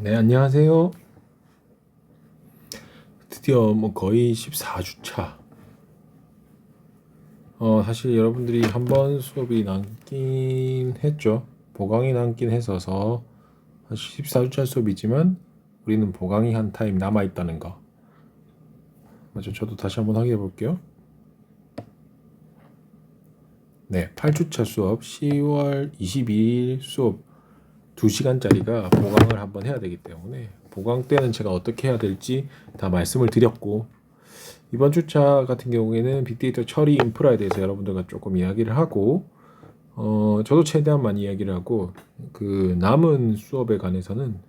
네, 안녕하세요. 드디어 거의 14주차. 사실 여러분들이 한 번 수업이 남긴 했죠. 보강이 남긴 했어서 사실 14주차 수업이지만 우리는 보강이 한 타임 남아 있다는 거. 맞죠? 저도 다시 한번 확인해 볼게요. 네, 8주차 수업 10월 22일 수업 2시간짜리가 보강을 한번 해야 되기 때문에 보강 때는 제가 어떻게 해야 될지 다 말씀을 드렸고, 이번 주차 같은 경우에는 빅데이터 처리 인프라에 대해서 여러분들과 조금 이야기를 하고, 저도 최대한 많이 이야기를 하고, 그 남은 수업에 관해서는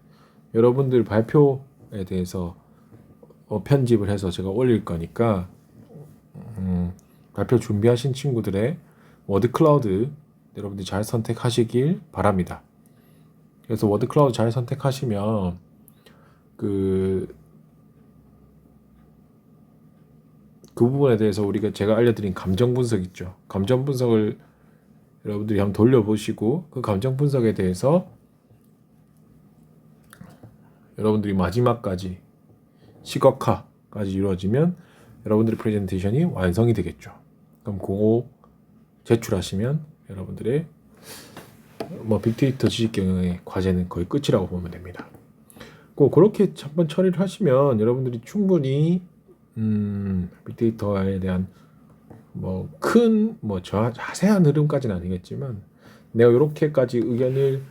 여러분들 발표에 대해서 편집을 해서 제가 올릴 거니까, 발표 준비하신 친구들의 워드 클라우드 여러분들이 잘 선택하시길 바랍니다. 그래서 워드 클라우드 잘 선택하시면 그 부분에 대해서 제가 알려드린 감정 분석 있죠. 감정 분석을 여러분들이 한번 돌려보시고, 그 감정 분석에 대해서 여러분들이 마지막까지 시각화까지 이루어지면 여러분들의 프레젠테이션이 완성이 되겠죠. 그럼 그거 제출하시면 여러분들의 빅데이터 지식 경영의 과제는 거의 끝이라고 보면 됩니다. 그렇게 한번 처리를 하시면 여러분들이 충분히 빅데이터에 대한 자세한 흐름까지는 아니겠지만 내가 이렇게까지 의견을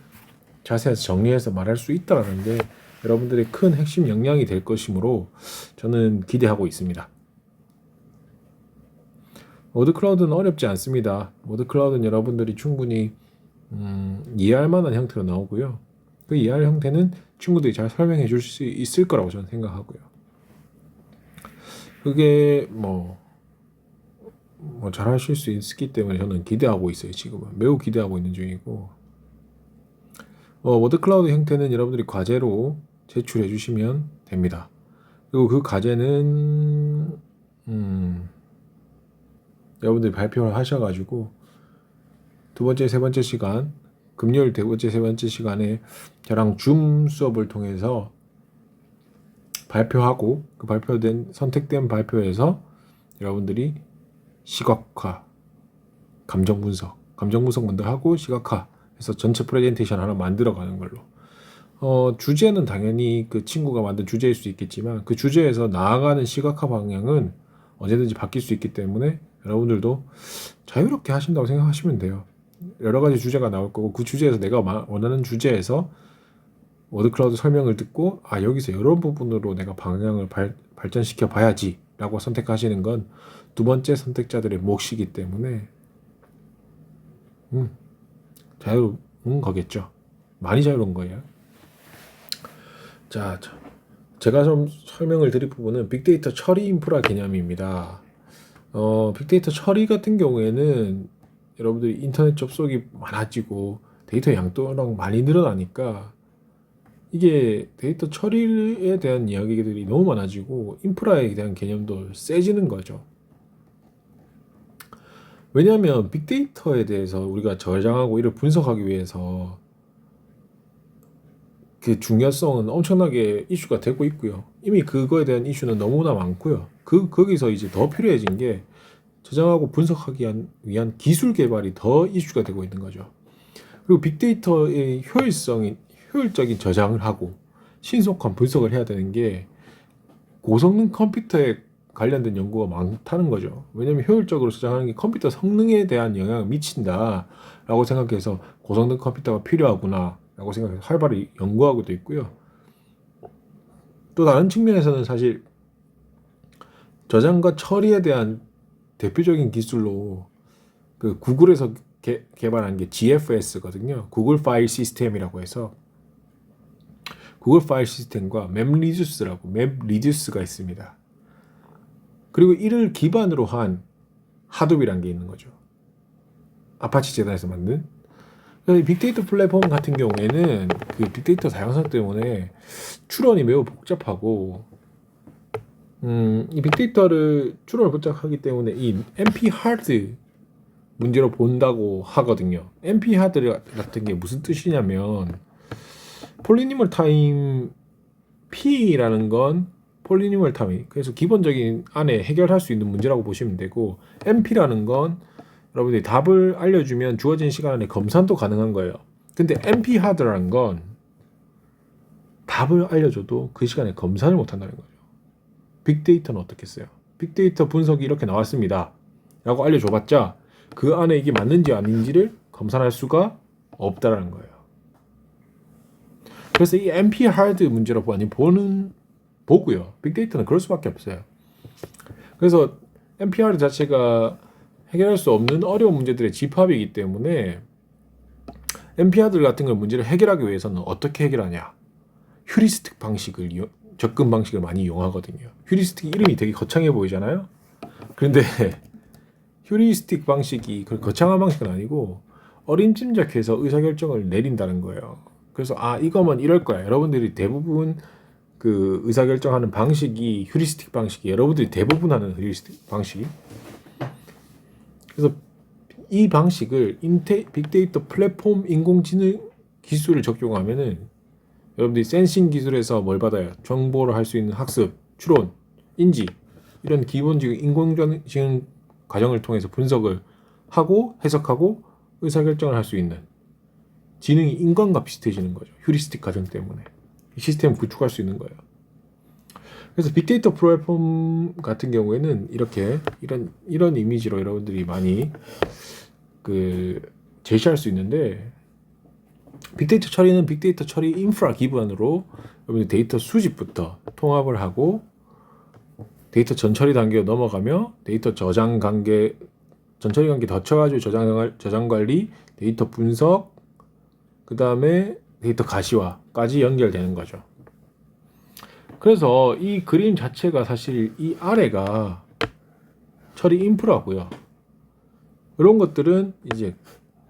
자세해서 정리해서 말할 수 있다라는 게 여러분들의 큰 핵심 역량이 될 것이므로 저는 기대하고 있습니다. 워드 클라우드는 어렵지 않습니다. 워드 클라우드는 여러분들이 충분히 이해할 만한 형태로 나오고요. 그 이해할 형태는 친구들이 잘 설명해 줄 수 있을 거라고 저는 생각하고요. 그게 잘 하실 수 있기 때문에 저는 기대하고 있어요. 지금은 매우 기대하고 있는 중이고, 워드 클라우드 형태는 여러분들이 과제로 제출해 주시면 됩니다. 그리고 그 과제는 여러분들이 발표를 하셔가지고 두 번째, 세 번째 시간, 금요일 두 번째, 세 번째 시간에 저랑 줌 수업을 통해서 발표하고, 그 선택된 발표에서 여러분들이 시각화, 감정 분석 먼저 하고 시각화 해서 전체 프레젠테이션 하나 만들어가는 걸로. 주제는 당연히 그 친구가 만든 주제일 수 있겠지만 그 주제에서 나아가는 시각화 방향은 언제든지 바뀔 수 있기 때문에 여러분들도 자유롭게 하신다고 생각하시면 돼요. 여러 가지 주제가 나올 거고, 그 주제에서 내가 원하는 주제에서 워드 클라우드 설명을 듣고 여기서 이런 부분으로 내가 방향을 발전시켜 봐야지 라고 선택하시는 건 두 번째 선택자들의 몫이기 때문에 자유로운 거겠죠. 많이 자유로운 거예요. 자, 제가 좀 설명을 드릴 부분은 빅데이터 처리 인프라 개념입니다. 빅데이터 처리 같은 경우에는 여러분들이 인터넷 접속이 많아지고 데이터 양도랑 많이 늘어나니까 이게 데이터 처리에 대한 이야기들이 너무 많아지고 인프라에 대한 개념도 세지는 거죠. 왜냐하면 빅데이터에 대해서 우리가 저장하고 이를 분석하기 위해서 그 중요성은 엄청나게 이슈가 되고 있고요. 이미 그거에 대한 이슈는 너무나 많고요. 거기서 이제 더 필요해진 게 저장하고 분석하기 위한 기술 개발이 더 이슈가 되고 있는 거죠. 그리고 빅데이터의 효율적인 저장을 하고 신속한 분석을 해야 되는 게 고성능 컴퓨터에 관련된 연구가 많다는 거죠. 왜냐하면 효율적으로 저장하는 게 컴퓨터 성능에 대한 영향을 미친다라고 생각해서 고성능 컴퓨터가 필요하구나 라고 생각해서 활발히 연구하고도 있고요. 또 다른 측면에서는 사실 저장과 처리에 대한 대표적인 기술로 그 구글에서 개발한 게 GFS거든요. 구글 파일 시스템이라고 해서 구글 파일 시스템과 맵리듀스가 있습니다. 그리고 이를 기반으로 한 하둡이라는 게 있는 거죠. 아파치 재단에서 만든. 빅데이터 플랫폼 같은 경우에는 그 빅데이터 다양성 때문에 추론이 매우 복잡하고, 이 빅데이터를 추론을 복잡하기 때문에 이 NP 하드 문제로 본다고 하거든요. NP 하드 같은 게 무슨 뜻이냐면 폴리니멀 타임 P라는 건 폴리니멀 타임, 그래서 기본적인 안에 해결할 수 있는 문제라고 보시면 되고, NP라는 건 여러분들이 답을 알려주면 주어진 시간 안에 검산도 가능한 거예요. 근데 NP 하드라는 건 답을 알려줘도 그 시간에 검산을 못한다는 거죠. 빅데이터는 어떻게 써요? 빅데이터 분석이 이렇게 나왔습니다 라고 알려줘봤자 그 안에 이게 맞는지 아닌지를 검산할 수가 없다라는 거예요. 그래서 이 NP 하드 문제로 많이 보고요. 빅데이터는 그럴 수밖에 없어요. 그래서 NP 하드 자체가 해결할 수 없는 어려운 문제들의 집합이기 때문에 NP 하드 같은 걸 문제를 해결하기 위해서는 어떻게 해결하냐? 휴리스틱 방식을 접근 방식을 많이 이용하거든요. 휴리스틱 이름이 되게 거창해 보이잖아요. 그런데 휴리스틱 방식이 그 거창한 방식은 아니고 어림짐작해서 의사결정을 내린다는 거예요. 그래서 이거면 이럴 거야. 여러분들이 대부분 그 의사결정하는 방식이 휴리스틱 방식이 여러분들이 대부분 하는 휴리스틱 방식이. 그래서 이 방식을 빅데이터 플랫폼 인공지능 기술을 적용하면은 여러분들이 센싱 기술에서 뭘 받아요? 정보를 할 수 있는 학습, 추론, 인지 이런 기본적인 인공지능 과정을 통해서 분석을 하고 해석하고 의사결정을 할 수 있는 지능이 인간과 비슷해지는 거죠. 휴리스틱 과정 때문에 이 시스템을 구축할 수 있는 거예요. 그래서 빅데이터 플랫폼 같은 경우에는 이렇게 이런 이미지로 여러분들이 많이 제시할 수 있는데, 빅데이터 처리는 빅데이터 처리 인프라 기반으로 여러분들 데이터 수집부터 통합을 하고 데이터 전처리 단계로 넘어가며 데이터 저장 관계, 전처리 관계 덧쳐가지고 저장 관리, 데이터 분석, 그 다음에 데이터 가시화까지 연결되는 거죠. 그래서 이 그림 자체가 사실 이 아래가 처리 인프라고요. 이런 것들은 이제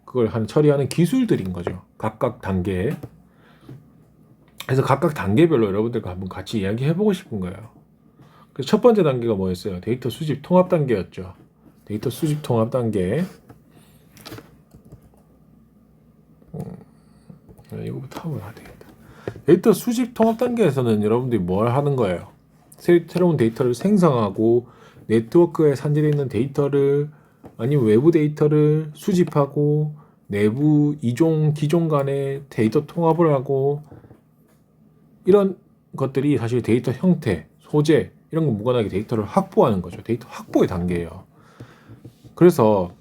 그걸 처리하는 기술들인 거죠. 각각 단계에. 그래서 각각 단계별로 여러분들과 한번 같이 이야기해보고 싶은 거예요. 그래서 첫 번째 단계가 뭐였어요? 데이터 수집 통합 단계였죠. 데이터 수집 통합 단계. 이거부터 하면 안 되겠다. 데이터 수집 통합 단계에서는 여러분들이 뭘 하는 거예요? 새로운 데이터를 생성하고 네트워크에 산재되어 있는 데이터를 아니면 외부 데이터를 수집하고 내부 기종 간의 데이터 통합을 하고 이런 것들이 사실 데이터 형태, 소재 이런 거 무관하게 데이터를 확보하는 거죠. 데이터 확보의 단계예요. 그래서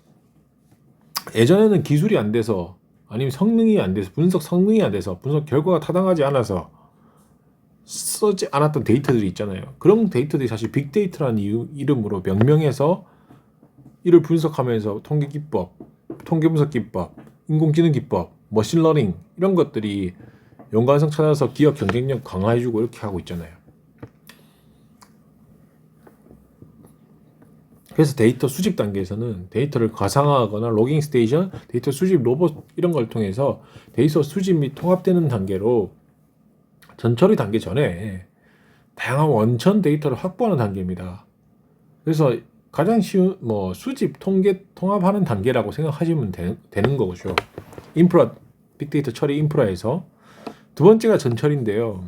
예전에는 기술이 안 돼서 아니면 성능이 안 돼서 분석 성능이 안 돼서 분석 결과가 타당하지 않아서 쓰지 않았던 데이터들이 있잖아요. 그런 데이터들이 사실 빅데이터라는 이름으로 명명해서 이를 분석하면서 통계 기법, 통계 분석 기법, 인공지능 기법, 머신러닝 이런 것들이 연관성 찾아서 기업 경쟁력 강화해주고 이렇게 하고 있잖아요. 그래서 데이터 수집 단계에서는 데이터를 가상화하거나 로깅 스테이션, 데이터 수집 로봇 이런 걸 통해서 데이터 수집 및 통합되는 단계로 전처리 단계 전에 다양한 원천 데이터를 확보하는 단계입니다. 그래서 가장 쉬운 수집, 통계, 통합하는 단계라고 생각하시면 되는 거죠. 인프라, 빅데이터 처리 인프라에서 두 번째가 전처리인데요.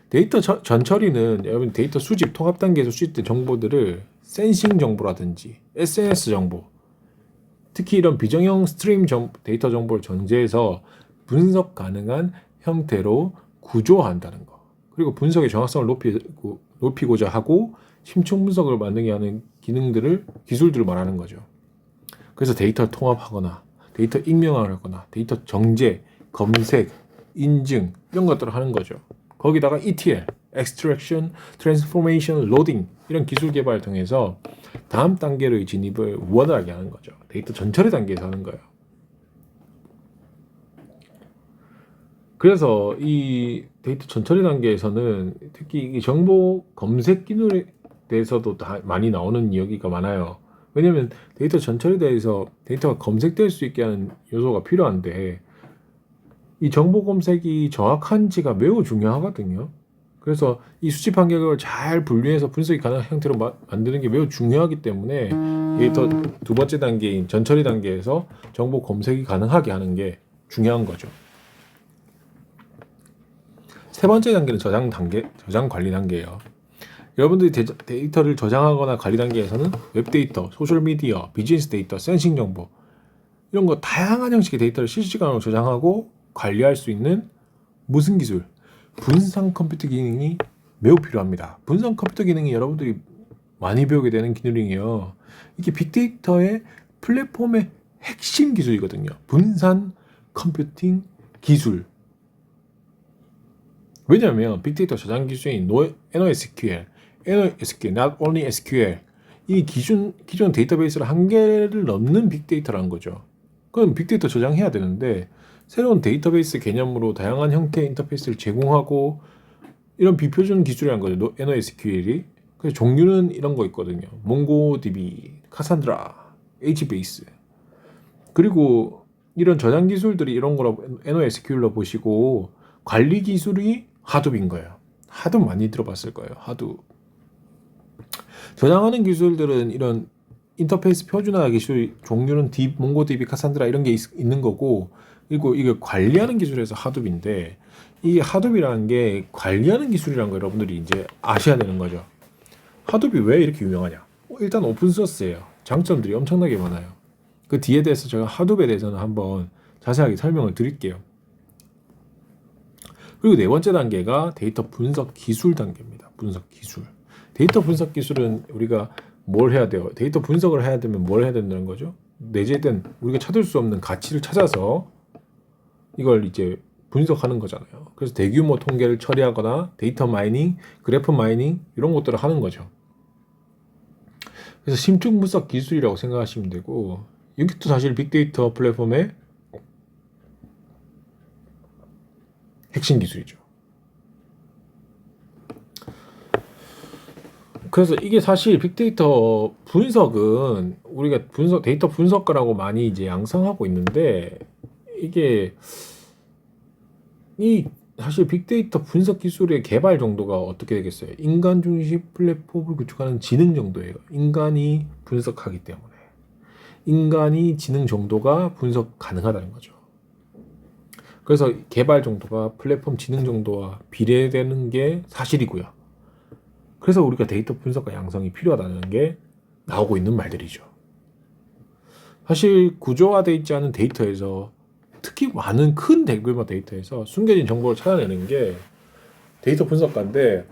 데이터 전처리는 여러분 데이터 수집, 통합 단계에서 수집된 정보들을 센싱 정보라든지 SNS 정보, 특히 이런 비정형 스트림 데이터 정보를 전제해서 분석 가능한 형태로 구조한다는 거. 그리고 분석의 정확성을 높이고자 하고 심층 분석을 만들게 하는 기술들을 말하는 거죠. 그래서 데이터 통합하거나 데이터 익명화하거나 데이터 정제, 검색, 인증 이런 것들을 하는 거죠. 거기다가 ETL, Extraction, Transformation, Loading 이런 기술 개발을 통해서 다음 단계로의 진입을 원활하게 하는 거죠. 데이터 전처리 단계에서 하는 거예요. 그래서 이 데이터 전처리 단계에서는 특히 이 정보 검색 기능에 대해서도 다 많이 나오는 이야기가 많아요. 왜냐하면 데이터 전처리에 대해서 데이터가 검색될 수 있게 하는 요소가 필요한데 이 정보 검색이 정확한지가 매우 중요하거든요. 그래서 이 수집 환경을 잘 분류해서 분석이 가능한 형태로 만드는 게 매우 중요하기 때문에 데이터 두 번째 단계인 전처리 단계에서 정보 검색이 가능하게 하는 게 중요한 거죠. 세 번째 단계는 저장 관리 단계예요. 여러분들이 데이터를 저장하거나 관리 단계에서는 웹데이터, 소셜미디어, 비즈니스 데이터, 센싱 정보 이런 거 다양한 형식의 데이터를 실시간으로 저장하고 관리할 수 있는 무슨 기술? 분산 컴퓨터 기능이 매우 필요합니다. 분산 컴퓨터 기능이 여러분들이 많이 배우게 되는 기능이에요. 이게 빅데이터의 플랫폼의 핵심 기술이거든요. 분산 컴퓨팅 기술. 왜냐하면 빅데이터 저장 기술인 NoSQL, not only SQL 이 기존 데이터베이스를 한계를 넘는 빅데이터라는 거죠. 그럼 빅데이터 저장해야 되는데 새로운 데이터베이스 개념으로 다양한 형태의 인터페이스를 제공하고 이런 비표준 기술이라는 거죠. NoSQL이. 그래서 종류는 이런 거 있거든요. 몽고DB, 카산드라, HBase. 그리고 이런 저장 기술들이 이런 거라고 NoSQL로 보시고 관리 기술이 하둡인 거예요. 하둡 많이 들어봤을 거예요. 하둡. 저장하는 기술들은 이런 인터페이스 표준화 기술 종류는 몽고DB, 카산드라 이런 게 있는 거고 그리고 이걸 관리하는 기술에서 하둡인데 이 하둡이라는 게 관리하는 기술이라는 거 여러분들이 이제 아셔야 되는 거죠. 하둡이 왜 이렇게 유명하냐? 일단 오픈소스예요. 장점들이 엄청나게 많아요. 그 뒤에 대해서 제가 하둡에 대해서는 한번 자세하게 설명을 드릴게요. 그리고 네 번째 단계가 데이터 분석 기술 단계입니다. 분석 기술. 데이터 분석 기술은 우리가 뭘 해야 돼요? 데이터 분석을 해야 되면 뭘 해야 된다는 거죠? 내재된 우리가 찾을 수 없는 가치를 찾아서 이걸 이제 분석하는 거잖아요. 그래서 대규모 통계를 처리하거나 데이터 마이닝, 그래프 마이닝 이런 것들을 하는 거죠. 그래서 심층 분석 기술이라고 생각하시면 되고 이것도 사실 빅데이터 플랫폼의 핵심 기술이죠. 그래서 이게 사실 빅데이터 분석은 우리가 데이터 분석가라고 많이 이제 양성하고 있는데 이게 사실 빅데이터 분석 기술의 개발 정도가 어떻게 되겠어요? 인간 중심 플랫폼을 구축하는 지능 정도예요. 인간이 분석하기 때문에 인간이 지능 정도가 분석 가능하다는 거죠. 그래서 개발 정도가 플랫폼 지능 정도와 비례되는 게 사실이고요. 그래서 우리가 데이터 분석과 양성이 필요하다는 게 나오고 있는 말들이죠. 사실 구조화되어 있지 않은 데이터에서 특히 많은 큰 대규모 데이터에서 숨겨진 정보를 찾아내는 게 데이터 분석가인데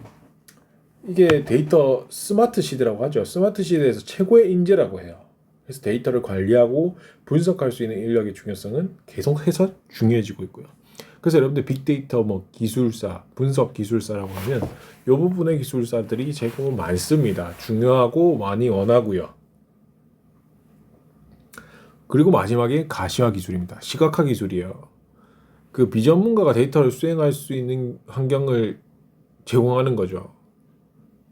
이게 데이터 스마트 시대라고 하죠. 스마트 시대에서 최고의 인재라고 해요. 그래서 데이터를 관리하고 분석할 수 있는 인력의 중요성은 계속해서 중요해지고 있고요. 그래서 여러분들 빅데이터 기술사, 분석 기술사라고 하면 이 부분의 기술사들이 제법 많습니다. 중요하고 많이 원하고요. 그리고 마지막에 가시화 기술입니다. 시각화 기술이에요. 그 비전문가가 데이터를 수행할 수 있는 환경을 제공하는 거죠.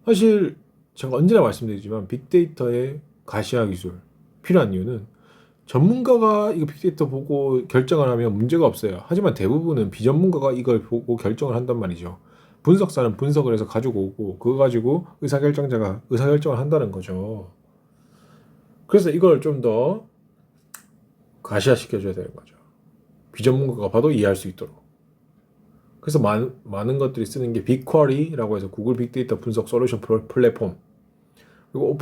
사실 제가 언제나 말씀드리지만 빅데이터의 가시화 기술 필요한 이유는 전문가가 이거 빅데이터 보고 결정을 하면 문제가 없어요. 하지만 대부분은 비전문가가 이걸 보고 결정을 한단 말이죠. 분석사는 분석을 해서 가지고 오고 그거 가지고 의사결정자가 의사결정을 한다는 거죠. 그래서 이걸 좀 더 가시화시켜줘야 되는 거죠. 비전문가가 봐도 이해할 수 있도록. 그래서 많은 것들이 쓰는 게 빅쿼리라고 해서 구글 빅데이터 분석 솔루션 플랫폼 그리고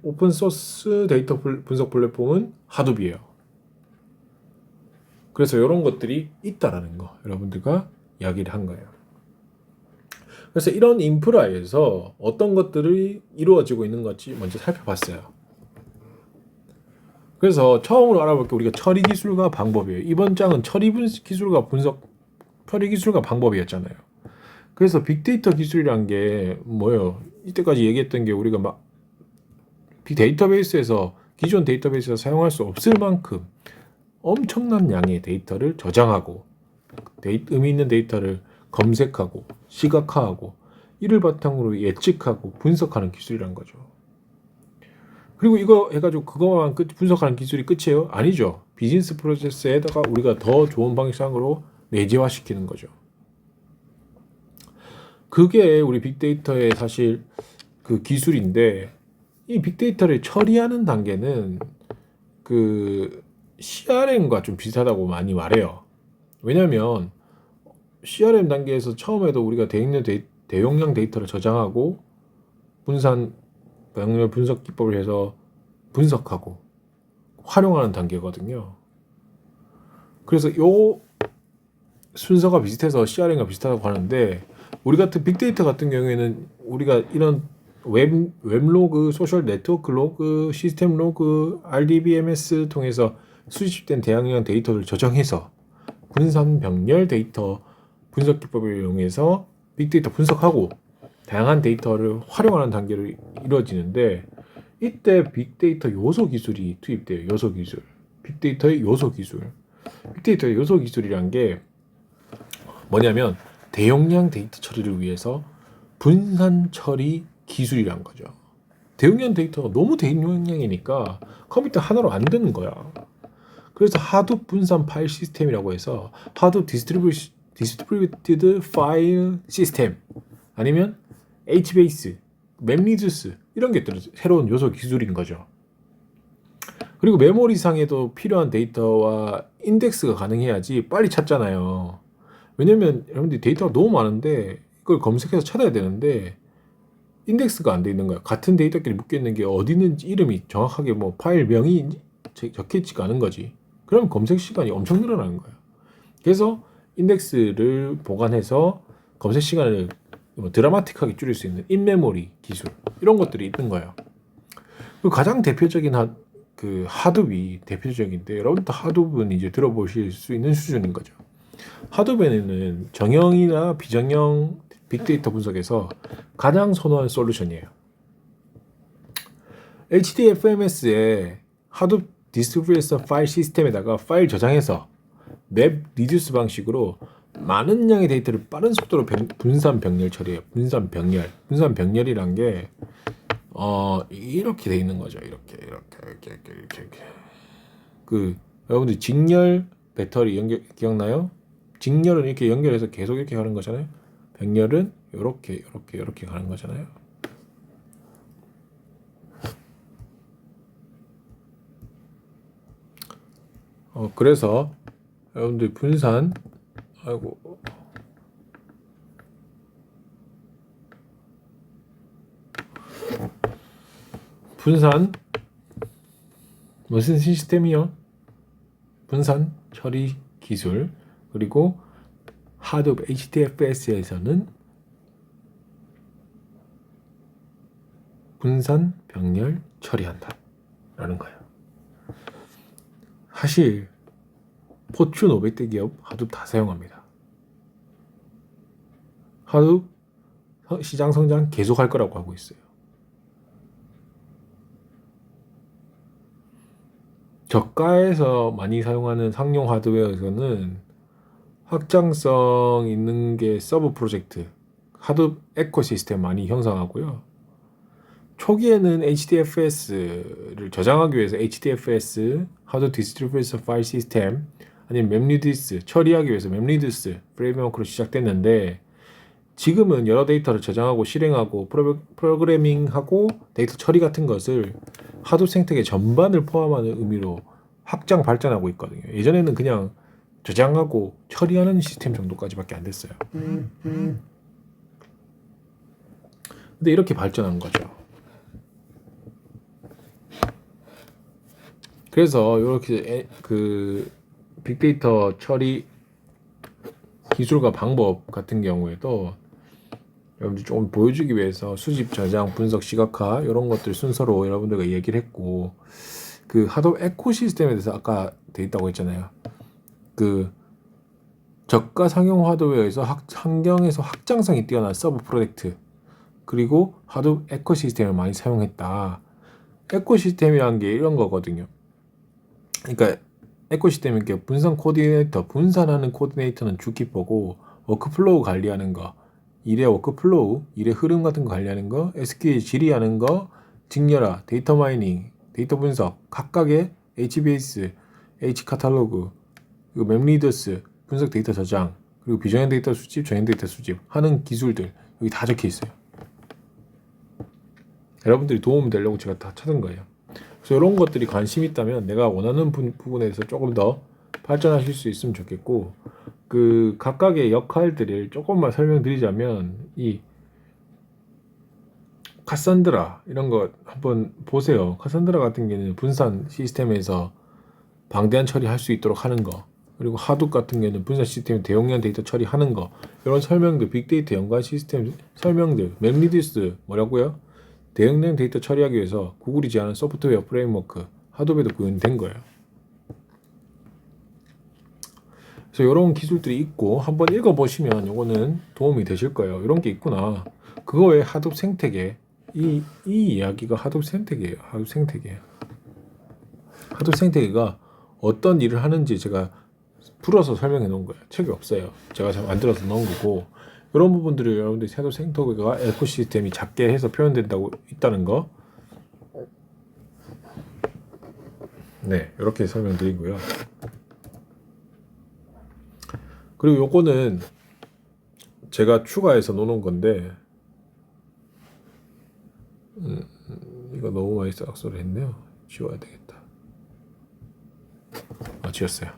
오픈 소스 데이터 분석 플랫폼은 하둡이에요. 그래서 이런 것들이 있다라는 거 여러분들과 이야기를 한 거예요. 그래서 이런 인프라에서 어떤 것들이 이루어지고 있는 건지 먼저 살펴봤어요. 그래서 처음으로 알아볼 게 우리가 처리 기술과 방법이에요. 이번 장은 처리 기술과 방법이었잖아요. 그래서 빅데이터 기술이란 게 뭐예요? 이때까지 얘기했던 게 우리가 데이터베이스에서 기존 데이터베이스에서 사용할 수 없을 만큼 엄청난 양의 데이터를 저장하고 의미 있는 데이터를 검색하고 시각화하고 이를 바탕으로 예측하고 분석하는 기술이란 거죠. 그리고 이거 해가지고 그거만 분석하는 기술이 끝이에요? 아니죠. 비즈니스 프로세스에다가 우리가 더 좋은 방식으로 내재화시키는 거죠. 그게 우리 빅데이터의 사실 그 기술인데 이 빅데이터를 처리하는 단계는 그 CRM과 좀 비슷하다고 많이 말해요. 왜냐하면 CRM 단계에서 처음에도 우리가 대용량 데이터를 저장하고 분산 병렬 분석 기법을 해서 분석하고 활용하는 단계거든요. 그래서 요 순서가 비슷해서 CRM과 비슷하다고 하는데, 우리 같은 빅데이터 같은 경우에는 우리가 이런 웹로그, 소셜 네트워크 로그, 시스템 로그, RDBMS 통해서 수집된 대용량 데이터를 저장해서 분산 병렬 데이터 분석 기법을 이용해서 빅데이터 분석하고 다양한 데이터를 활용하는 단계로 이루어지는데, 이때 빅데이터 요소 기술이 투입돼요. 요소 기술. 빅데이터의 요소 기술. 빅데이터의 요소 기술이란 게 뭐냐면 대용량 데이터 처리를 위해서 분산 처리 기술이란 거죠. 대용량 데이터가 너무 대용량이니까 컴퓨터 하나로 안 되는 거야. 그래서 하둡 분산 파일 시스템이라고 해서 하둡 디스트리뷰티드 파일 시스템, 아니면 HBase, 맵리듀스, 이런 게 새로운 요소 기술인 거죠. 그리고 메모리상에도 필요한 데이터와 인덱스가 가능해야지 빨리 찾잖아요. 왜냐면 여러분들이 데이터가 너무 많은데 이걸 검색해서 찾아야 되는데 인덱스가 안 돼 있는 거야. 같은 데이터끼리 묶여 있는 게 어디 있는지 이름이 정확하게 뭐 파일 명이 적혀 있지가 않은 거지. 그럼 검색 시간이 엄청 늘어나는 거야. 그래서 인덱스를 보관해서 검색 시간을 드라마틱하게 줄일 수 있는 인메모리 기술, 이런 것들이 있는 거예요. 그리고 가장 대표적인 하둡이 대표적인데, 여러분도 하둡은 이제 들어보실 수 있는 수준인 거죠. 하둡에는 정형이나 비정형 빅데이터 분석에서 가장 선호하는 솔루션이에요. HDFMS에 하둡 디스트리뷰티드 파일 시스템에다가 파일 저장해서 맵 리듀스 방식으로 많은 양의 데이터를 빠른 속도로 분산 병렬 처리해요. 분산 병렬이란 게 이렇게 돼 있는 거죠. 이렇게. 여러분들 직렬 배터리 기억나요? 직렬은 이렇게 연결해서 계속 이렇게 가는 거잖아요. 병렬은 이렇게 가는 거잖아요. 그래서 여러분들 분산 무슨 시스템이요? 분산 처리 기술. 그리고 하둡 HDFS에서는 분산 병렬 처리한다 라는 거예요. 사실 포춘 500대 기업 하둡 다 사용합니다. 하둡 시장 성장 계속할 거라고 하고 있어요. 저가에서 많이 사용하는 상용 하드웨어에서는 확장성 있는 게 서브 프로젝트, 하둡 에코시스템 많이 형성하고요. 초기에는 HDFS를 저장하기 위해서 HDFS, 하둡 디스트리뷰티드 파일 시스템, 아니면 맵리듀스 처리하기 위해서 맵리듀스 프레임워크로 시작됐는데, 지금은 여러 데이터를 저장하고 실행하고 프로그래밍하고 데이터 처리 같은 것을 하둡 생태계 전반을 포함하는 의미로 확장 발전하고 있거든요. 예전에는 그냥 저장하고 처리하는 시스템 정도까지밖에 안 됐어요. 근데 이렇게 발전한 거죠. 그래서 이렇게 빅데이터 처리 기술과 방법 같은 경우에도 여러분들 좀 보여주기 위해서 수집, 저장, 분석, 시각화 이런 것들 순서로 여러분들과 얘기를 했고, 하둡 에코시스템에 대해서 아까 돼 있다고 했잖아요. 저가 상용 하드웨어에서 환경에서 확장성이 뛰어난 서브 프로젝트, 그리고 하둡 에코시스템을 많이 사용했다. 에코시스템이라는 게 이런 거거든요. 그러니까 에코시스템은 게 분산하는 코디네이터는 주키퍼고, 워크플로우 관리하는 거, 일의 워크플로우, 일의 흐름 같은 거 관리하는 거, SQL 질의하는 거, 직렬화, 데이터 마이닝, 데이터 분석, 각각의 HBase, H카탈로그, 그리고 맵리더스, 분석 데이터 저장, 그리고 비정형 데이터 수집, 정형 데이터 수집 하는 기술들 여기 다 적혀 있어요. 여러분들이 도움 되려고 제가 다 찾은 거예요. 그래서 이런 것들이 관심 있다면 내가 원하는 부분에서 조금 더 발전하실 수 있으면 좋겠고, 그 각각의 역할들을 조금만 설명드리자면 이 카산드라 이런 거 한번 보세요. 카산드라 같은 경우는 분산 시스템에서 방대한 처리할 수 있도록 하는 거, 그리고 하둡 같은 경우는 분산 시스템 대용량 데이터 처리하는 거, 이런 설명들, 빅데이터 연관 시스템 설명들, 맵리디스 뭐라고요? 대용량 데이터 처리하기 위해서 구글이 제안한 소프트웨어 프레임워크 하둡에도 구현된 거예요. 그래서 이런 기술들이 있고 한번 읽어보시면 이거는 도움이 되실 거예요. 이런 게 있구나. 그거 외에 하둡 생태계, 이 이야기가 하둡 생태계예요. 하둡 생태계. 하둡 생태계가 어떤 일을 하는지 제가 풀어서 설명해 놓은 거예요. 책이 없어요. 제가 만들어서 넣은 거고, 이런 부분들을 여러분들이 하둡 생태계가 에코시스템이 작게 해서 표현된다고 있다는 거, 네, 이렇게 설명드리고요. 그리고 요거는 제가 추가해서 놓은 건데, 이거 너무 많이 싹소리 했네요. 지워야 되겠다. 지웠어요.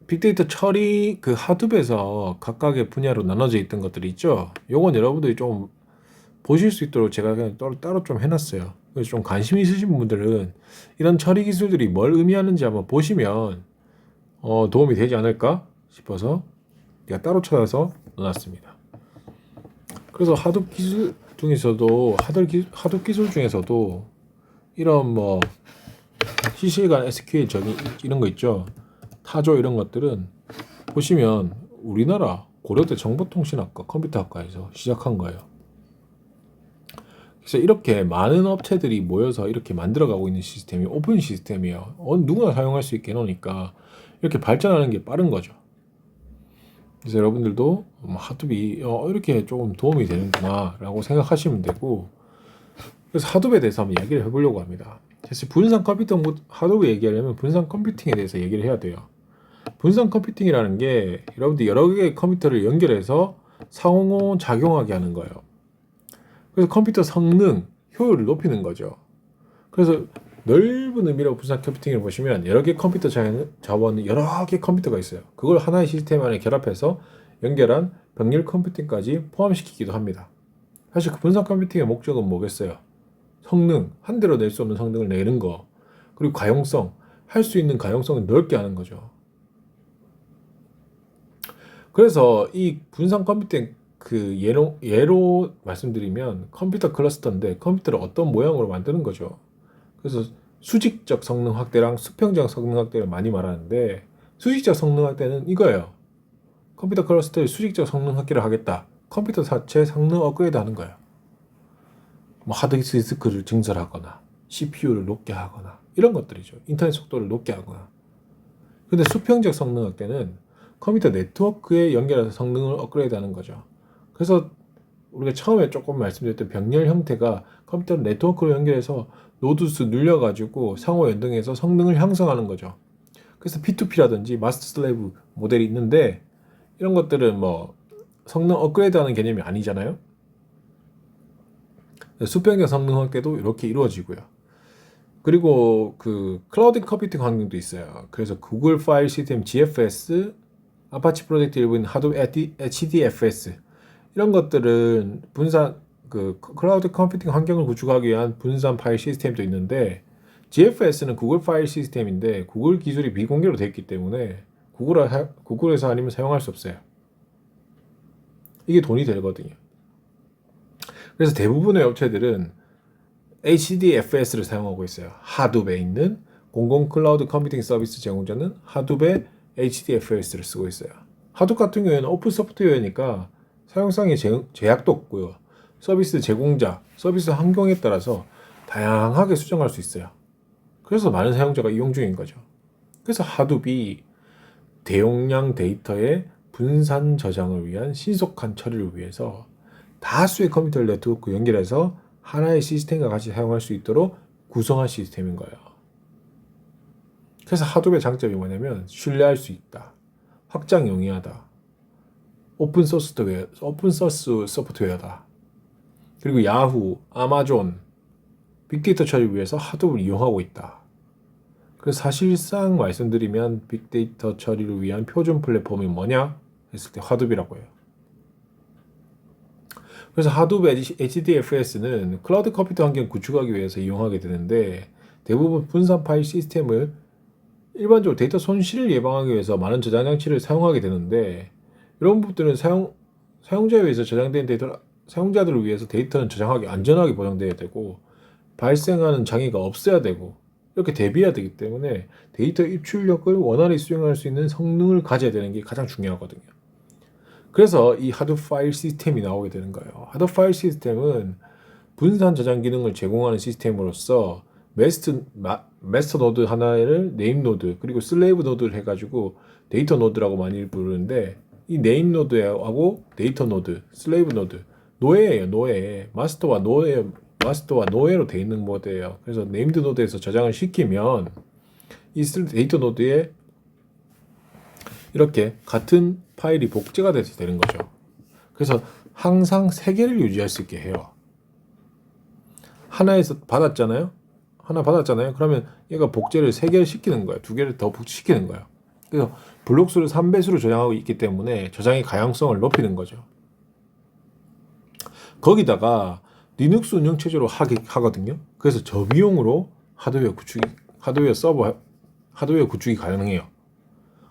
빅데이터 처리 그 하둡에서 각각의 분야로 나눠져 있던 것들이 있죠. 요건 여러분들이 좀 보실 수 있도록 제가 그냥 따로 좀 해놨어요. 그래서 좀 관심 있으신 분들은 이런 처리 기술들이 뭘 의미하는지 한번 보시면 도움이 되지 않을까 싶어서 제가 따로 찾아서 넣어놨습니다. 그래서 하둡 기술 중에서도 하둡 기술 중에서도 이런 뭐 실시간 SQL 저기 이런 거 있죠. 타조 이런 것들은 보시면 우리나라 고려대 정보통신학과 컴퓨터학과에서 시작한 거예요. 그래서 이렇게 많은 업체들이 모여서 이렇게 만들어가고 있는 시스템이 오픈 시스템이에요. 누구나 사용할 수 있게 해놓으니까 이렇게 발전하는 게 빠른 거죠. 그래서 여러분들도 하둡이 이렇게 조금 도움이 되는구나 라고 생각하시면 되고, 그래서 하둡에 대해서 한번 얘기를 해보려고 합니다. 사실 분산 컴퓨팅, 하둡 얘기하려면 분산 컴퓨팅에 대해서 얘기를 해야 돼요. 분산 컴퓨팅이라는 게 여러분들 여러 개의 컴퓨터를 연결해서 상호작용하게 하는 거예요. 그래서 컴퓨터 성능, 효율을 높이는 거죠. 그래서 넓은 의미로 분산 컴퓨팅을 보시면 여러 개 컴퓨터 자원 여러 개 컴퓨터가 있어요. 그걸 하나의 시스템 안에 결합해서 연결한 병렬 컴퓨팅까지 포함시키기도 합니다. 사실 그 분산 컴퓨팅의 목적은 뭐겠어요? 성능, 한 대로 낼 수 없는 성능을 내는 거, 그리고 가용성, 할 수 있는 가용성을 넓게 하는 거죠. 그래서 이 분산 컴퓨팅 그 예로 말씀드리면 컴퓨터 클러스터인데 컴퓨터를 어떤 모양으로 만드는 거죠. 그래서 수직적 성능 확대랑 수평적 성능 확대를 많이 말하는데, 수직적 성능 확대는 이거예요. 컴퓨터 클러스터의 수직적 성능 확대를 하겠다. 컴퓨터 자체 성능 업그레이드 하는 거예요. 뭐 하드디스크를 증설하거나 CPU를 높게 하거나 이런 것들이죠. 인터넷 속도를 높게 하거나. 근데 수평적 성능 확대는 컴퓨터 네트워크에 연결해서 성능을 업그레이드 하는 거죠. 그래서 우리가 처음에 조금 말씀드렸던 병렬 형태가 컴퓨터 네트워크로 연결해서 노드 수 늘려가지고 상호 연동해서 성능을 향상하는 거죠. 그래서 P2P라든지 마스터 슬레이브 모델이 있는데, 이런 것들은 뭐 성능 업그레이드 하는 개념이 아니잖아요. 수평적 성능 확대도 이렇게 이루어지고요. 그리고 그 클라우드 컴퓨팅 환경도 있어요. 그래서 구글 파일 시스템 GFS, 아파치 프로젝트 일부인 하둡 HDFS, 이런 것들은 분산 그 클라우드 컴퓨팅 환경을 구축하기 위한 분산 파일 시스템도 있는데, GFS는 구글 파일 시스템인데 구글 기술이 비공개로 되어 있기 때문에 구글에서 아니면 사용할 수 없어요. 이게 돈이 되거든요. 그래서 대부분의 업체들은 HDFS를 사용하고 있어요. 하둡에 있는 공공 클라우드 컴퓨팅 서비스 제공자는 하둡의 HDFS를 쓰고 있어요. 하둡 같은 경우에는 오픈 소프트웨어니까 사용성에 제약도 없고요. 서비스 제공자, 서비스 환경에 따라서 다양하게 수정할 수 있어요. 그래서 많은 사용자가 이용 중인 거죠. 그래서 하둡이 대용량 데이터의 분산 저장을 위한 신속한 처리를 위해서 다수의 컴퓨터 네트워크 연결해서 하나의 시스템과 같이 사용할 수 있도록 구성한 시스템인 거예요. 그래서 하둡의 장점이 뭐냐면 신뢰할 수 있다, 확장 용이하다, 오픈 소스 소프트웨어다. 그리고 야후, 아마존, 빅데이터 처리를 위해서 하둡을 이용하고 있다. 그래서 사실상 말씀드리면 빅데이터 처리를 위한 표준 플랫폼이 뭐냐 했을 때 하둡이라고 해요. 그래서 하둡 HDFS는 클라우드 컴퓨터 환경 구축하기 위해서 이용하게 되는데 대부분 분산 파일 시스템을 일반적으로 데이터 손실을 예방하기 위해서 많은 저장 장치를 사용하게 되는데 이런 부분들은 사용자에 의해서 저장된 데이터 사용자들을 위해서 데이터는 저장하기 안전하게 보장돼야 되고 발생하는 장애가 없어야 되고 이렇게 대비해야 되기 때문에 데이터 입출력을 원활히 수행할 수 있는 성능을 가져야 되는 게 가장 중요하거든요. 그래서 이 하둡 파일 시스템이 나오게 되는 거예요. 하둡 파일 시스템은 분산 저장 기능을 제공하는 시스템으로서 마스터 노드 하나를 네임 노드 그리고 슬레이브 노드를 해가지고 데이터 노드라고 많이 부르는데 이 네임 노드하고 데이터 노드, 슬레이브 노드 노예예요. 노예. 마스터와 노예로 되어 있는 모드예요. 그래서 네임드 노드에서 저장을 시키면 이 데이터 노드에 이렇게 같은 파일이 복제가 돼서 되는 거죠. 그래서 항상 세 개를 유지할 수 있게 해요. 하나 받았잖아요. 그러면 얘가 복제를 세 개를 시키는 거예요. 두 개를 더 복제시키는 거예요. 그래서 블록 수를 3배수로 저장하고 있기 때문에 저장의 가용성을 높이는 거죠. 거기다가 리눅스 운영체제로 하거든요. 그래서 저비용으로 하드웨어 구축이 가능해요.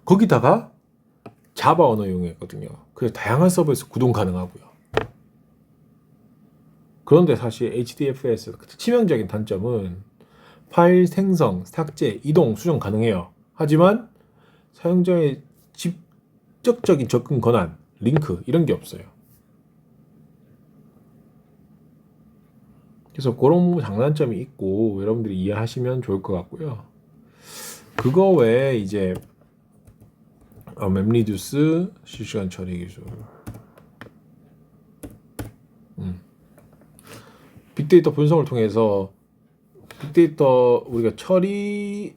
거기다가 자바 언어 이용했거든요. 그래서 다양한 서버에서 구동 가능하고요. 그런데 사실 HDFS 치명적인 단점은 파일 생성, 삭제, 이동, 수정 가능해요. 하지만 사용자의 직접적인 접근 권한, 링크 이런 게 없어요. 그래서 그런 장단점이 있고 여러분들이 이해하시면 좋을 것 같고요. 그거 외에 이제 맵리듀스 실시간 처리 기술, 빅데이터 분석을 통해서 빅데이터 우리가 처리에서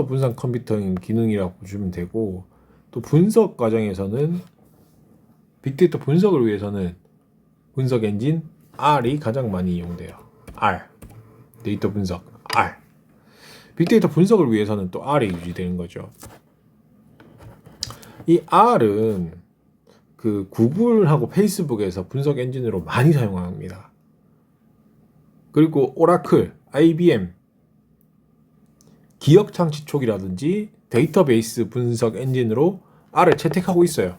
분산 컴퓨터링 기능이라고 보시면 되고 또 분석 과정에서는 빅데이터 분석을 위해서는 분석 엔진 R이 가장 많이 이용돼요. R 데이터 분석 R 빅데이터 분석을 위해서는 또 R이 유지되는 거죠. 이 R은 그 구글하고 페이스북에서 분석 엔진으로 많이 사용합니다. 그리고 오라클, IBM 기억 장치 쪽이라든지 데이터베이스 분석 엔진으로 R을 채택하고 있어요.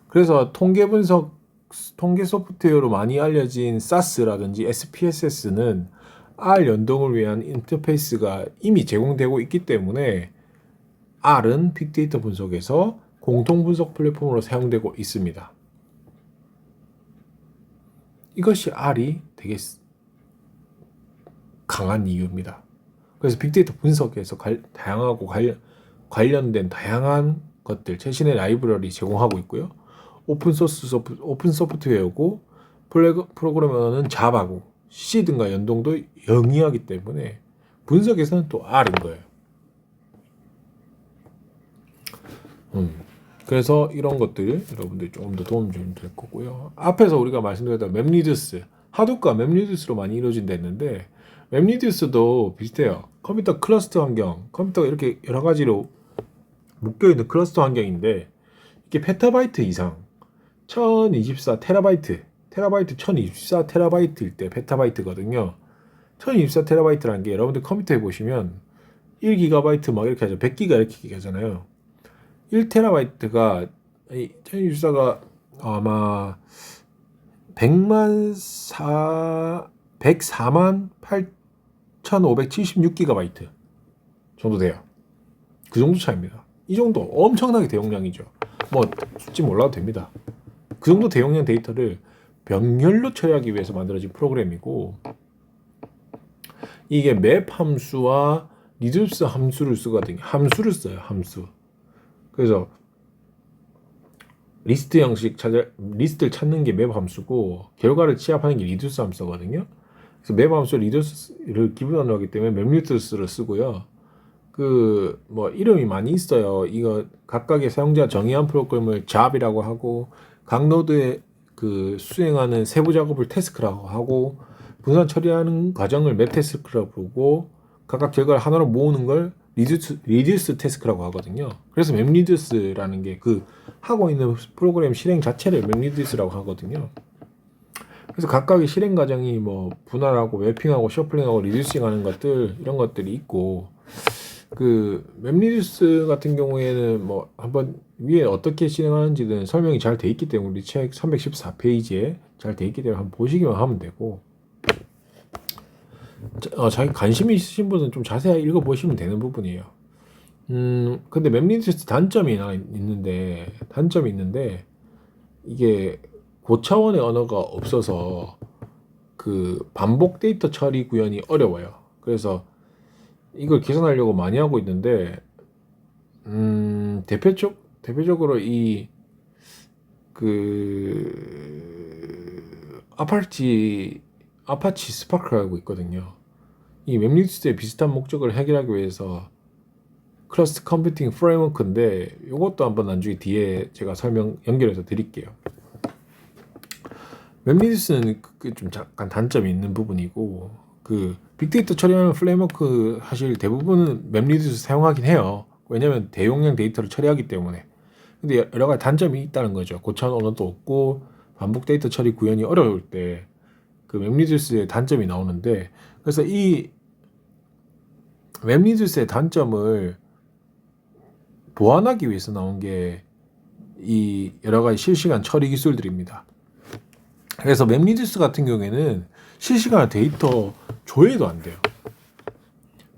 그래서 통계 소프트웨어로 많이 알려진 SAS라든지 SPSS는 R 연동을 위한 인터페이스가 이미 제공되고 있기 때문에 R은 빅데이터 분석에서 공통 분석 플랫폼으로 사용되고 있습니다. 이것이 R이 되게 강한 이유입니다. 그래서 빅데이터 분석에서 다양하고 관련된 다양한 것들 최신의 라이브러리 제공하고 있고요. 오픈 소프트웨어고 프로그램 언어는 자바고 C 등과 연동도 영위하기 때문에 분석에서는 또 R인 거예요. 그래서 이런 것들 여러분들이 조금 더 도움 좀 될 거고요. 앞에서 우리가 말씀드렸던 맵리듀스, 하둡과 맵리듀스로 많이 이루어진다 했는데 맵리듀스도 비슷해요. 컴퓨터 클러스터 환경, 컴퓨터가 이렇게 여러 가지로 묶여있는 클러스터 환경인데 이게 페타바이트 이상 1024 테라바이트 1024 테라바이트일 때 페타바이트거든요. 1024 테라바이트라는 게 여러분들 컴퓨터에 보시면 1기가바이트 막 이렇게 하죠. 100기가 이렇게 얘기하잖아요. 1테라바이트가 1024가 아마 104만 8,576기가바이트 정도 돼요. 그 정도 차이입니다. 이 정도 엄청나게 대용량이죠. 뭐 숫자 몰라도 됩니다. 그 정도 대용량 데이터를 병렬로 처리하기 위해서 만들어진 프로그램이고 이게 맵 함수와 리듀스 함수를 쓰거든요. 함수를 써요. 함수. 그래서 리스트를 찾는 게 맵 함수고 결과를 취합하는 게 리듀스 함수거든요. 그래서 맵 함수 리듀스를 기본으로 하기 때문에 맵리듀스를 쓰고요. 그 뭐 이름이 많이 있어요. 이거 각각의 사용자 정의한 프로그램을 잡이라고 하고 각 노드에 그 수행하는 세부 작업을 태스크라고 하고 분산 처리하는 과정을 맵 태스크라고 부르고 각각 결과를 하나로 모으는 걸 리듀스 태스크라고 하거든요. 그래서 맵리듀스라는 게 그 하고 있는 프로그램 실행 자체를 맵리듀스라고 하거든요. 그래서 각각의 실행 과정이 뭐 분할하고 맵핑하고 셔플링하고 리듀싱하는 것들 이런 것들이 있고 그 맵리듀스 같은 경우에는 뭐 한번 위에 어떻게 진행하는지는 설명이 잘 돼 있기 때문에 우리 책 314페이지에 잘 돼 있기 때문에 한번 보시기만 하면 되고 자기 관심이 있으신 분은 좀 자세히 읽어보시면 되는 부분이에요. 근데 맵리듀스 단점이 있는데 이게 고차원의 언어가 없어서 그 반복 데이터 처리 구현이 어려워요. 그래서 이걸 개선하려고 많이 하고 있는데 대표적으로 이 그 아파치 스파크라고 있거든요. 이 맵리듀스의 비슷한 목적을 해결하기 위해서 클러스터 컴퓨팅 프레임워크인데 이것도 한번 나중에 뒤에 제가 연결해서 드릴게요. 맵리듀스는 좀 잠깐 단점이 있는 부분이고 그 빅데이터 처리하는 프레임워크 사실 대부분은 맵리듀스 사용하긴 해요. 왜냐면 대용량 데이터를 처리하기 때문에. 근데 여러 가지 단점이 있다는 거죠. 고차원 언어도 없고 반복 데이터 처리 구현이 어려울 때 그 맵리듀스의 단점이 나오는데 그래서 이 맵리듀스의 단점을 보완하기 위해서 나온 게 이 여러 가지 실시간 처리 기술들입니다. 그래서 맵리듀스 같은 경우에는 실시간 데이터 조회도 안 돼요.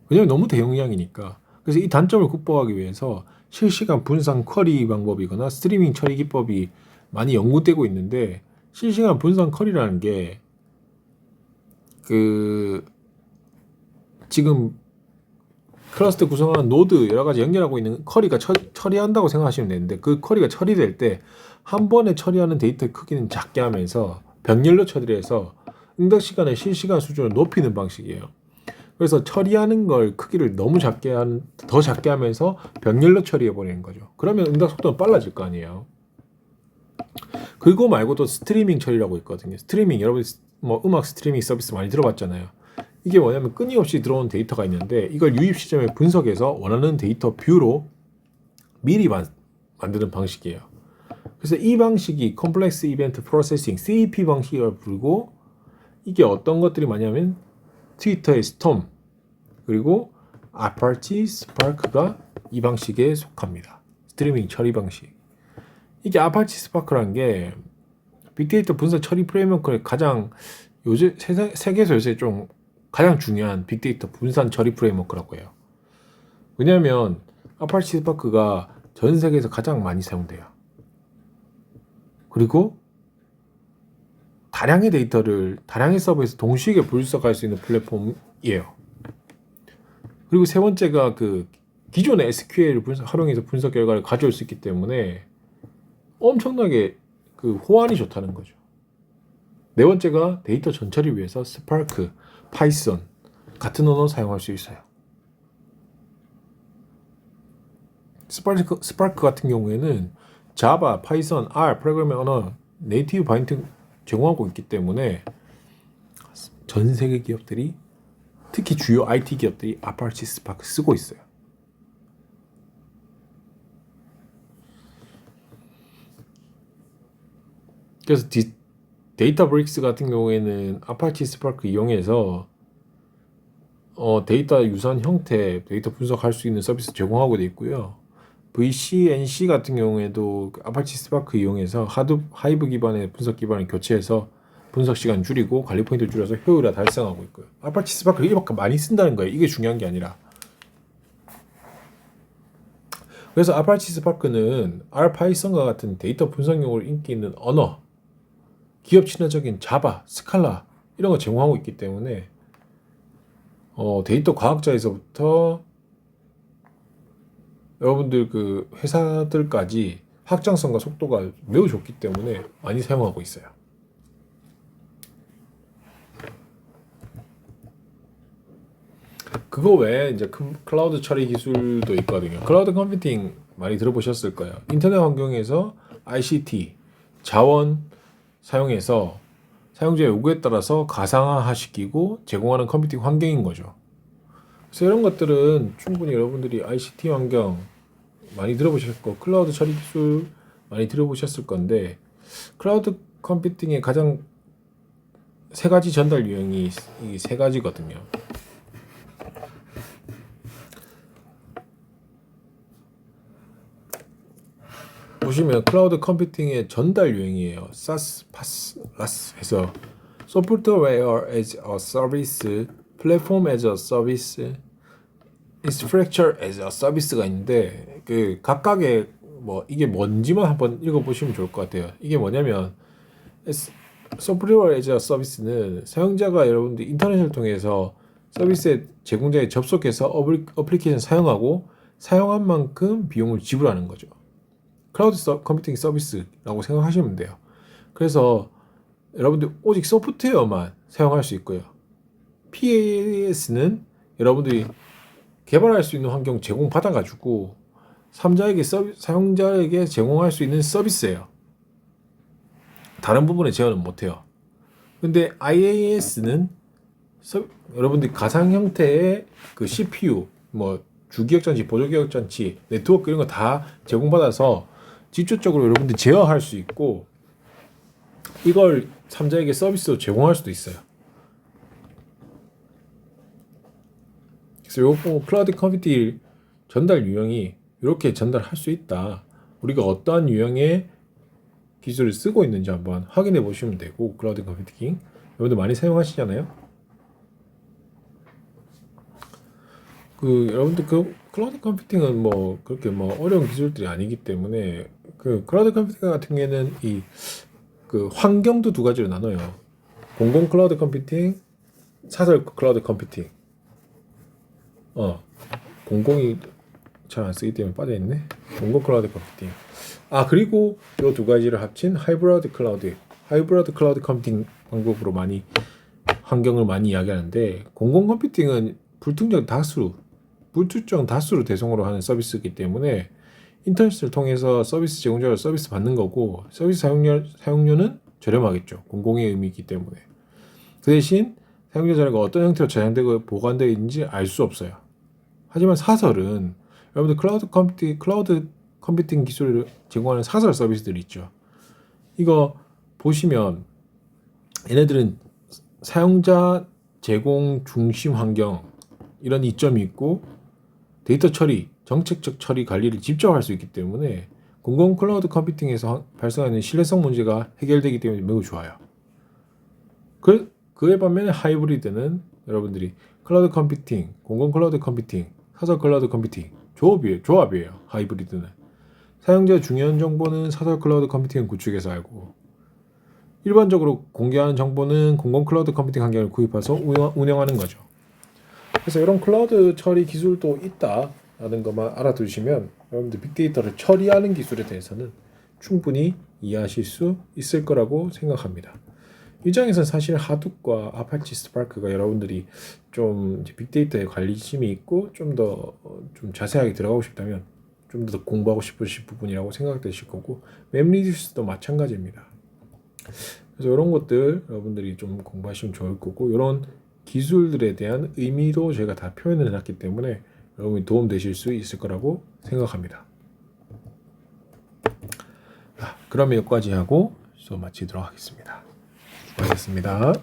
왜냐면 너무 대용량이니까. 그래서 이 단점을 극복하기 위해서 실시간 분산 쿼리 방법이거나 스트리밍 처리 기법이 많이 연구되고 있는데 실시간 분산 쿼리라는 게 그 지금 클러스터 구성하는 노드 여러 가지 연결하고 있는 쿼리가 처리한다고 생각하시면 되는데 그 쿼리가 처리될 때 한 번에 처리하는 데이터의 크기는 작게 하면서 병렬로 처리를 해서 응답 시간을 실시간 수준으로 높이는 방식이에요. 그래서 처리하는 걸 크기를 너무 더 작게 하면서 병렬로 처리해 버리는 거죠. 그러면 응답 속도는 빨라질 거 아니에요. 그거 말고도 스트리밍 처리라고 있거든요. 스트리밍 여러분 뭐 음악 스트리밍 서비스 많이 들어봤잖아요. 이게 뭐냐면 끊임없이 들어오는 데이터가 있는데 이걸 유입 시점에 분석해서 원하는 데이터 뷰로 미리 만드는 방식이에요. 그래서 이 방식이 컴플렉스 이벤트 프로세싱 CEP 방식이라고 부르고 이게 어떤 것들이 많냐면 트위터의 스톰 그리고 아파치 스파크가 이 방식에 속합니다. 스트리밍 처리 방식. 이게 아파치 스파크라는 게 빅데이터 분석 처리 프레임워크의 가장 요즘 세계에서 요새 좀 가장 중요한 빅데이터 분산 처리 프레임워크라고 해요. 왜냐하면 아파치 스파크가 전 세계에서 가장 많이 사용돼요. 그리고 다량의 데이터를 다량의 서버에서 동시에 분석할 수 있는 플랫폼이에요. 그리고 세 번째가 그 기존의 SQL을 활용해서 분석 결과를 가져올 수 있기 때문에 엄청나게 그 호환이 좋다는 거죠. 네 번째가 데이터 전처리를 위해서 스파크, 파이썬 같은 언어 사용할 수 있어요. 스파크 같은 경우에는 자바, 파이썬, R 프로그래밍 언어 네이티브 바인딩 제공하고 있기 때문에 전 세계 기업들이 특히 주요 IT 기업들이 아파치 스파크 쓰고 있어요. 그래서 데이터브릭스 같은 경우에는 아파치 스파크 이용해서 데이터 유선 형태 데이터 분석할 수 있는 서비스 제공하고 있고요. VCNC 같은 경우에도 아파치 스파크 이용해서 하이브 기반의 분석 기반을 교체해서 분석 시간 줄이고 관리 포인트 줄여서 효율화 달성하고 있고요. 아파치 스파크를 이렇게 많이 쓴다는 거예요. 이게 중요한 게 아니라. 그래서 아파치 스파크는 R 파이썬과 같은 데이터 분석용으로 인기 있는 언어, 기업 친화적인 자바, 스칼라 이런 거 제공하고 있기 때문에 데이터 과학자에서부터 여러분들 그 회사들까지 확장성과 속도가 매우 좋기 때문에 많이 사용하고 있어요. 그거 외에 이제 클라우드 처리 기술도 있거든요. 클라우드 컴퓨팅 많이 들어보셨을 거예요. 인터넷 환경에서 ICT, 자원 사용해서 사용자의 요구에 따라서 가상화시키고 제공하는 컴퓨팅 환경인 거죠. 그래서 이런 것들은 충분히 여러분들이 ICT 환경 많이 들어보셨고 클라우드 처리 기술 많이 들어보셨을 건데 클라우드 컴퓨팅의 가장 세 가지 전달 유형이 이 세 가지거든요. 보시면 클라우드 컴퓨팅의 전달 유형이에요. SaaS, PaaS, RaaS 해서 Software as a Service, Platform as a Service, Infrastructure as a Service가 있는데 그 각각의 뭐 이게 뭔지만 한번 읽어보시면 좋을 것 같아요. 이게 뭐냐면 Software as a Service는 사용자가 여러분들 인터넷을 통해서 서비스의 제공자에 접속해서 어플리케이션 사용하고 사용한 만큼 비용을 지불하는 거죠. 클라우드 컴퓨팅 서비스라고 생각하시면 돼요. 그래서 여러분들 오직 소프트웨어만 사용할 수 있고요. PaaS는 여러분들이 개발할 수 있는 환경 제공받아가지고 사용자에게 제공할 수 있는 서비스예요. 다른 부분에 제어는 못해요. 근데 IaaS는 여러분들이 가상 형태의 그 CPU, 뭐 주기억장치, 보조기억장치, 네트워크 이런 거 다 제공받아서 직접적으로 여러분들이 제어할 수 있고 이걸 3자에게 서비스로 제공할 수도 있어요. 그래서 요거 클라우드 컴퓨팅 전달 유형이 이렇게 전달할 수 있다. 우리가 어떠한 유형의 기술을 쓰고 있는지 한번 확인해 보시면 되고 클라우드 컴퓨팅 여러분들 많이 사용하시잖아요. 여러분들 클라우드 컴퓨팅은 뭐 그렇게 뭐 어려운 기술들이 아니기 때문에 그 클라우드 컴퓨팅 같은 경우에는 그 환경도 두 가지로 나눠요. 공공 클라우드 컴퓨팅, 사설 클라우드 컴퓨팅. 공공이 잘 안 쓰기 때문에 빠져있네. 공공 클라우드 컴퓨팅. 그리고 이 두 가지를 합친 하이브리드 클라우드 컴퓨팅 방법으로 많이 환경을 많이 이야기하는데 공공 컴퓨팅은 불특정 다수를 대상으로 하는 서비스이기 때문에 인터넷을 통해서 서비스 제공자가 서비스 받는 거고 서비스 사용료는 저렴하겠죠. 공공의 의미이기 때문에. 그 대신 사용자 자료가 어떤 형태로 저장되고 보관되어 있는지 알 수 없어요. 하지만 사설은 여러분들 클라우드 컴퓨팅 기술을 제공하는 사설 서비스들이 있죠. 이거 보시면 얘네들은 사용자 제공 중심 환경 이런 이점이 있고 데이터 처리, 정책적 처리 관리를 직접 할 수 있기 때문에 공공 클라우드 컴퓨팅에서 발생하는 신뢰성 문제가 해결되기 때문에 매우 좋아요. 그에 반면에 하이브리드는 여러분들이 클라우드 컴퓨팅, 공공 클라우드 컴퓨팅, 사설 클라우드 컴퓨팅 조합이에요. 하이브리드는 사용자의 중요한 정보는 사설 클라우드 컴퓨팅 구축해서 알고 일반적으로 공개하는 정보는 공공 클라우드 컴퓨팅 환경을 구입해서 운영하는 거죠. 그래서 이런 클라우드 처리 기술도 있다라는 것만 알아두시면 여러분들 빅데이터를 처리하는 기술에 대해서는 충분히 이해하실 수 있을 거라고 생각합니다. 이 장에서는 사실 하둡과 아파치 스파크가 여러분들이 좀 빅데이터에 관심이 있고 좀 더 좀 자세하게 들어가고 싶다면 좀 더 공부하고 싶으실 부분이라고 생각되실 거고 웹리듀스도 마찬가지입니다. 그래서 이런 것들 여러분들이 좀 공부하시면 좋을 거고 이런 기술들에 대한 의미도 제가 다 표현을 해놨기 때문에 여러분이 도움되실 수 있을 거라고 생각합니다. 그러면 여기까지 하고 수업 마치도록 하겠습니다. 수고하셨습니다.